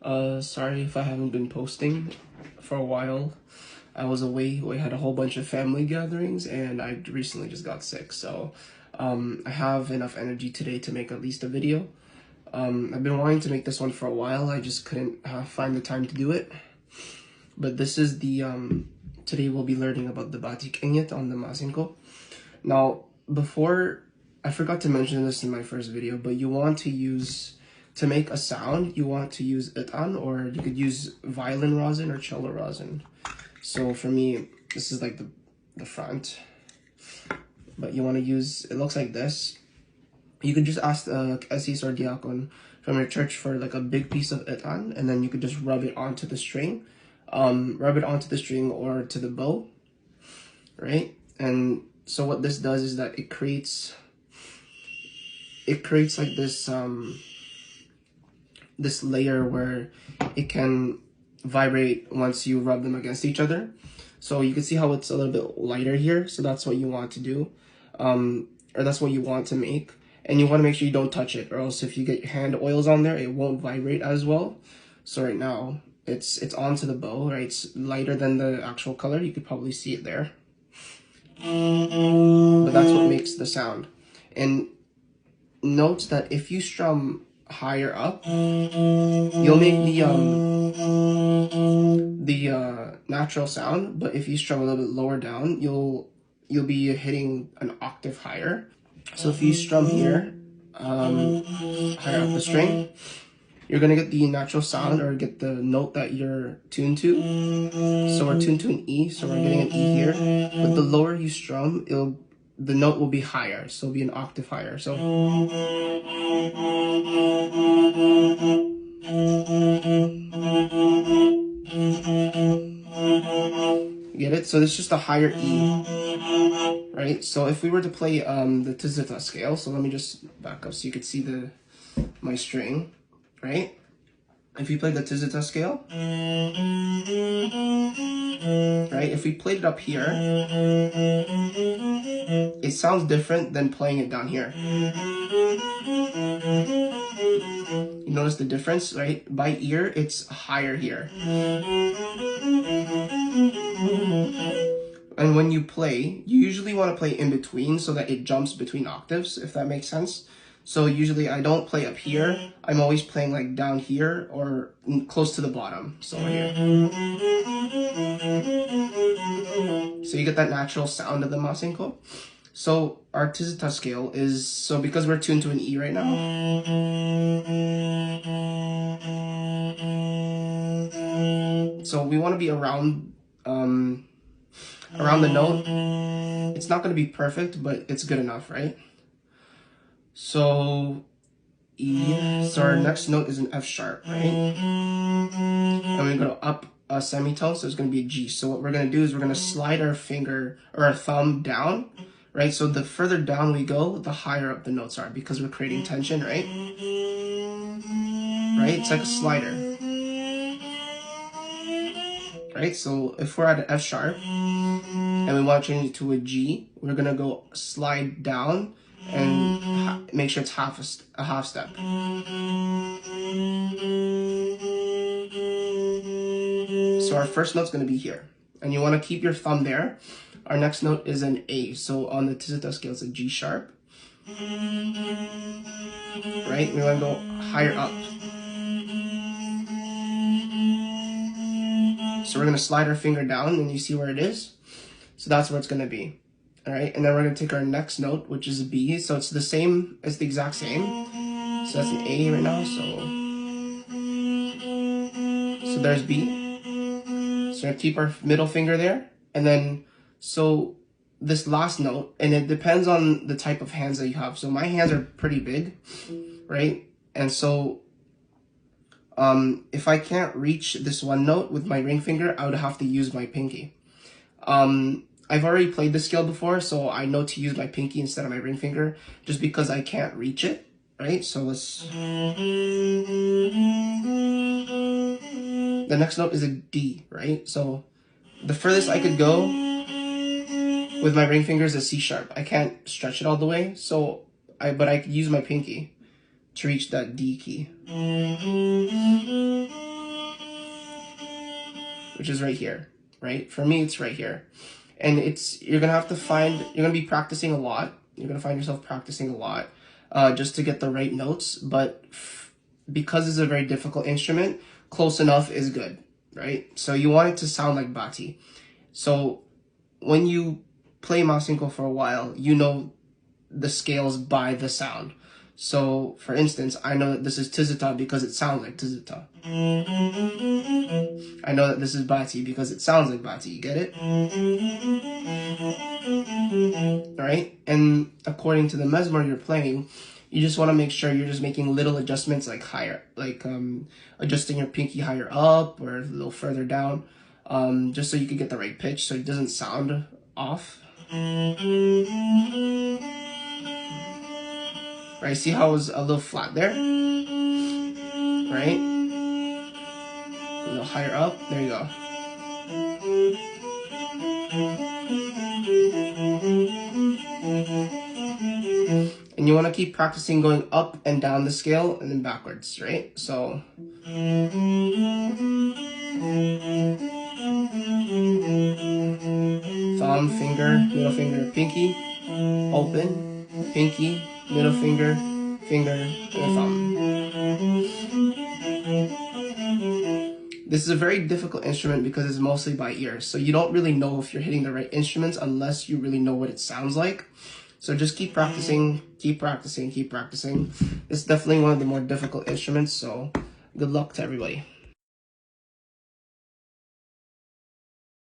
Sorry if I haven't been posting for a while. I was away. We had a whole bunch of family gatherings, and I recently just got sick. So, I have enough energy today to make at least a video. I've been wanting to make this one for a while. I just couldn't find the time to do it. But this is the, today we'll be learning about the batik inget on the masinko. Now, before, I forgot to mention this in my first video, but you want to use, to make a sound, you want to use itan, or you could use violin rosin or cello rosin. So for me, this is like the front, but you want to use, it looks like this. You could just ask the Esis or Diakon from your church for like a big piece of itan, and then you could just rub it onto the string. Rub it onto the string or to the bow, right? And so what this does is that it creates like this this layer where it can vibrate once you rub them against each other. So you can see how it's a little bit lighter here. So that's what you want to do, or that's what you want to make. And you want to make sure you don't touch it, or else if you get your hand oils on there, it won't vibrate as well. So right now it's onto the bow, right? It's lighter than the actual color. You could probably see it there, but that's what makes the sound. And note that if you strum higher up, you'll make the natural sound, but if you strum a little bit lower down, you'll be hitting an octave higher. So if you strum here, higher up the string, you're gonna get the natural sound, or get the note that you're tuned to. So we're tuned to an E, so we're getting an E here. But the lower you strum, the note will be higher, so it'll be an octave higher. So you get it? So it's just a higher E, right? So if we were to play the Tizita scale, so let me just back up so you could see my string, right? If you play the Tizita scale, right? If we played it up here, it sounds different than playing it down here. You notice the difference, right? By ear, it's higher here. And when you play, you usually want to play in between so that it jumps between octaves, if that makes sense. So usually I don't play up here. I'm always playing like down here or close to the bottom. So here. So you get that natural sound of the masinko. So our Tizita scale is, so because we're tuned to an E right now, so we want to be around the note. It's not going to be perfect, but it's good enough, right? So E, so our next note is an F sharp, right? And we're going to up a semitone, so it's going to be a G. So what we're going to do is we're going to slide our finger or our thumb down, right? So the further down we go, the higher up the notes are, because we're creating tension, right? Right? It's like a slider. Right? So if we're at an F sharp and we want to change it to a G, we're going to go slide down and make sure it's a half step. So our first note's going to be here, and you want to keep your thumb there. Our next note is an A, so on the Tizita scale it's a G sharp. Right? We want to go higher up. So we're going to slide our finger down, and you see where it is? So that's where it's going to be. All right, and then we're going to take our next note, which is a B. So it's the same, it's the exact same. So that's an A right now, so there's B. So we're going to keep our middle finger there. And then, so this last note, and it depends on the type of hands that you have. So my hands are pretty big, right? And so if I can't reach this one note with my ring finger, I would have to use my pinky. I've already played this scale before, so I know to use my pinky instead of my ring finger, just because I can't reach it, right? So let's... The next note is a D, right? So the furthest I could go with my ring finger is a C sharp. I can't stretch it all the way, but I could use my pinky to reach that D key. which is right here, right? For me, it's right here. And you're gonna be practicing a lot. You're gonna find yourself practicing a lot just to get the right notes. But because it's a very difficult instrument, close enough is good, right? So you want it to sound like bati. So when you play Masinko for a while, you know the scales by the sound. So, for instance, I know that this is Tizuta because it sounds like Tizuta. I know that this is Bati because it sounds like Bati. You get it? Right? And according to the mezmer you're playing, you just want to make sure you're just making little adjustments, like higher, like adjusting your pinky higher up or a little further down, just so you can get the right pitch so it doesn't sound off. Right, see how it was a little flat there? Right? A little higher up. There you go. And you want to keep practicing going up and down the scale and then backwards, right? So thumb, finger, middle finger, pinky, open, pinky, middle finger, finger, and thumb. This is a very difficult instrument because it's mostly by ear. So you don't really know if you're hitting the right instruments unless you really know what it sounds like. So just keep practicing, keep practicing, keep practicing. It's definitely one of the more difficult instruments. So good luck to everybody.